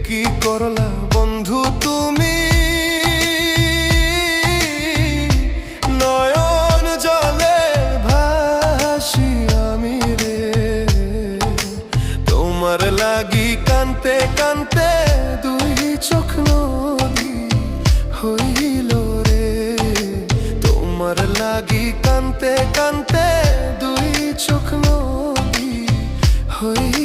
কি করলা বন্ধু তুমি, নয়ন জলে ভাসি আমি রে। তোমার লাগি কানতে কানতে দুই চোখ নদী হইল রে। তোমার লাগি কানতে কানতে দুই চোখ নদী হইল।